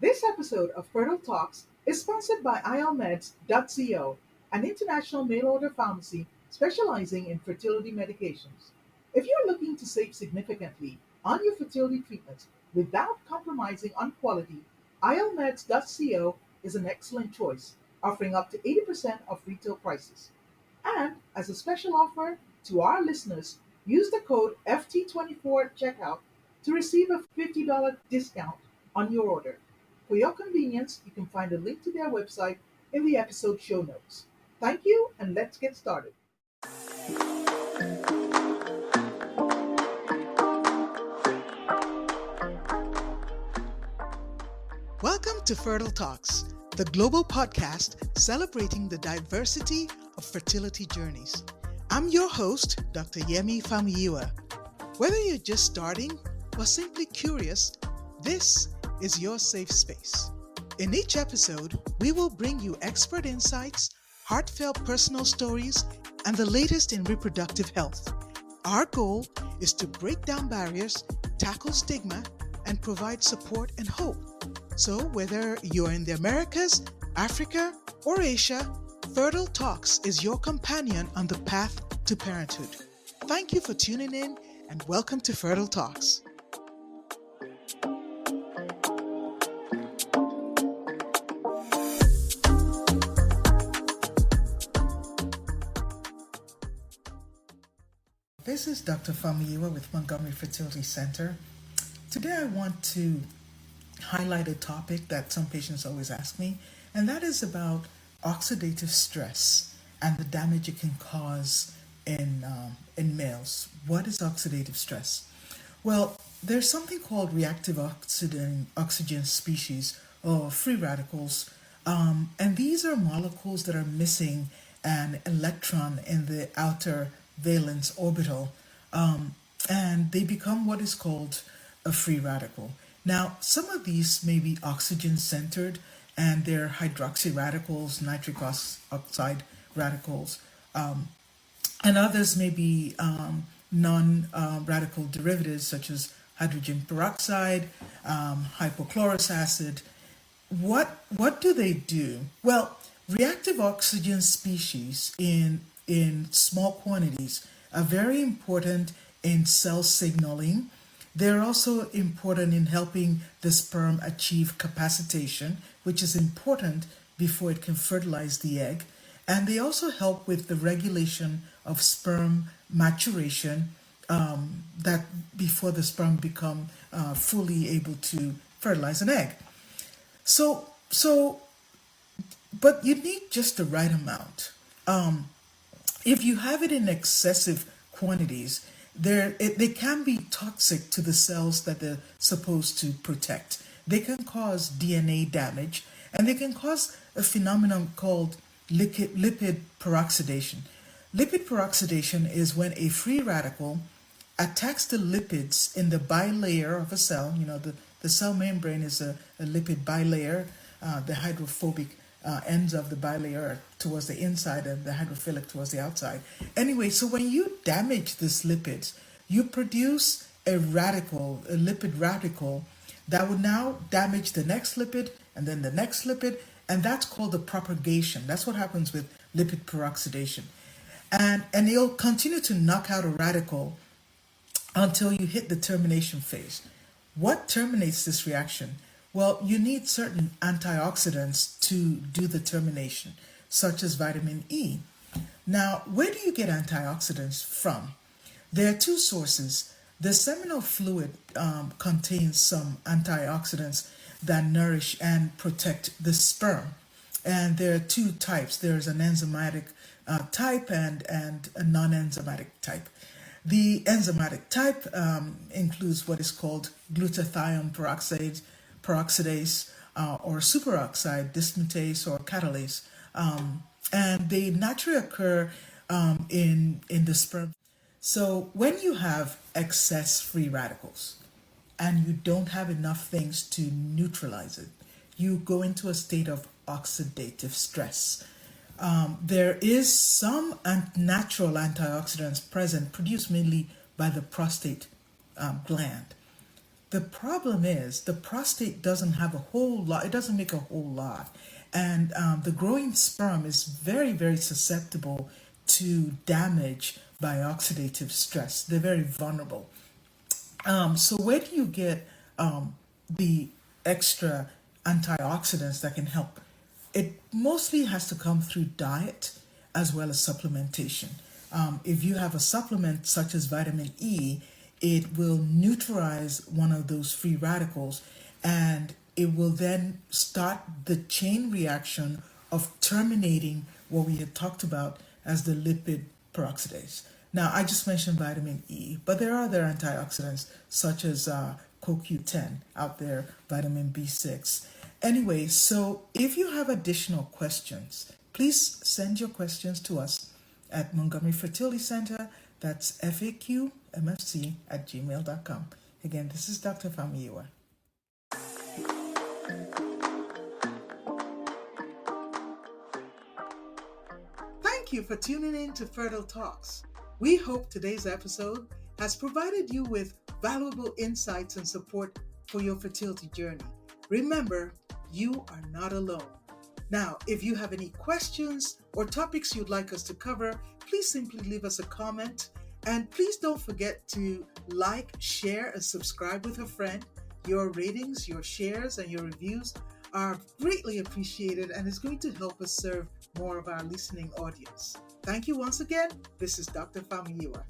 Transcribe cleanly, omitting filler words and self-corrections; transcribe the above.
This episode of Fertile Talks is sponsored by ilmeds.co, an international mail order pharmacy specializing in fertility medications. If you're looking to save significantly on your fertility treatments without compromising on quality, ilmeds.co is an excellent choice, offering up to 80% of retail prices. And as a special offer to our listeners, use the code FT24 at checkout to receive a $50 discount on your order. For your convenience, you can find a link to their website in the episode show notes. Thank you, and let's get started. Welcome to Fertile Talks, the global podcast celebrating the diversity of fertility journeys. I'm your host, Dr. Yemi Famuyiwa. Whether you're just starting or simply curious, this is your safe space. In each episode, we will bring you expert insights, heartfelt personal stories, and the latest in reproductive health. Our goal is to break down barriers, tackle stigma, and provide support and hope. So whether you're in the Americas, Africa, or Asia, Fertile Talks is your companion on the path to parenthood. Thank you for tuning in and welcome to Fertile Talks. This is Dr. Famuyiwa with Montgomery Fertility Center. Today I want to highlight a topic that some patients always ask me, and that is about oxidative stress and the damage it can cause in males. What is oxidative stress? Well, there's something called reactive oxygen species or free radicals, and these are molecules that are missing an electron in the outer valence orbital, and they become what is called a free radical. Now, some of these may be oxygen centered, and they're hydroxy radicals, nitric oxide radicals, and others may be non-radical derivatives such as hydrogen peroxide, hypochlorous acid. What do they do? Well, reactive oxygen species in small quantities are very important in cell signaling. They're also important in helping the sperm achieve capacitation, which is important before it can fertilize the egg. And they also help with the regulation of sperm maturation, that before the sperm become fully able to fertilize an egg. So, but you need just the right amount. If you have it in excessive quantities, they can be toxic to the cells that they're supposed to protect. They can cause DNA damage, and they can cause a phenomenon called lipid peroxidation. Lipid peroxidation is when a free radical attacks the lipids in the bilayer of a cell. You know, the cell membrane is a lipid bilayer. The hydrophobic ends of the bilayer are towards the inside and the hydrophilic towards the outside. Anyway, so when you damage these lipids, you produce a lipid radical that will now damage the next lipid and then the next lipid, and that's called the propagation. That's what happens with lipid peroxidation. And it'll continue to knock out a radical until you hit the termination phase. What terminates this reaction? Well, you need certain antioxidants to do the termination, such as vitamin E. Now, where do you get antioxidants from? There are two sources. The seminal fluid contains some antioxidants that nourish and protect the sperm. And there are two types. There's an enzymatic type and a non-enzymatic type. The enzymatic type includes what is called glutathione peroxidase, or superoxide dismutase or catalase, and they naturally occur in the sperm. So when you have excess free radicals and you don't have enough things to neutralize it, you go into a state of oxidative stress. There is some natural antioxidants present, produced mainly by the prostate gland. The problem is the prostate doesn't have a whole lot, it doesn't make a whole lot. And the growing sperm is very, very susceptible to damage by oxidative stress. They're very vulnerable. So where do you get the extra antioxidants that can help? It mostly has to come through diet as well as supplementation. If you have a supplement such as vitamin E, it will neutralize one of those free radicals, and it will then start the chain reaction of terminating what we had talked about as the lipid peroxidase. Now, I just mentioned vitamin E, but there are other antioxidants such as CoQ10 out there, vitamin B6. Anyway, so if you have additional questions, please send your questions to us at Montgomery Fertility Center. That's FAQMFC@gmail.com. Again, this is Dr. Famiwa. Thank you for tuning in to Fertile Talks. We hope today's episode has provided you with valuable insights and support for your fertility journey. Remember, you are not alone. Now, if you have any questions or topics you'd like us to cover, please simply leave us a comment. And please don't forget to like, share, and subscribe with a friend. Your ratings, your shares, and your reviews are greatly appreciated and is going to help us serve more of our listening audience. Thank you once again. This is Dr. Famiwa.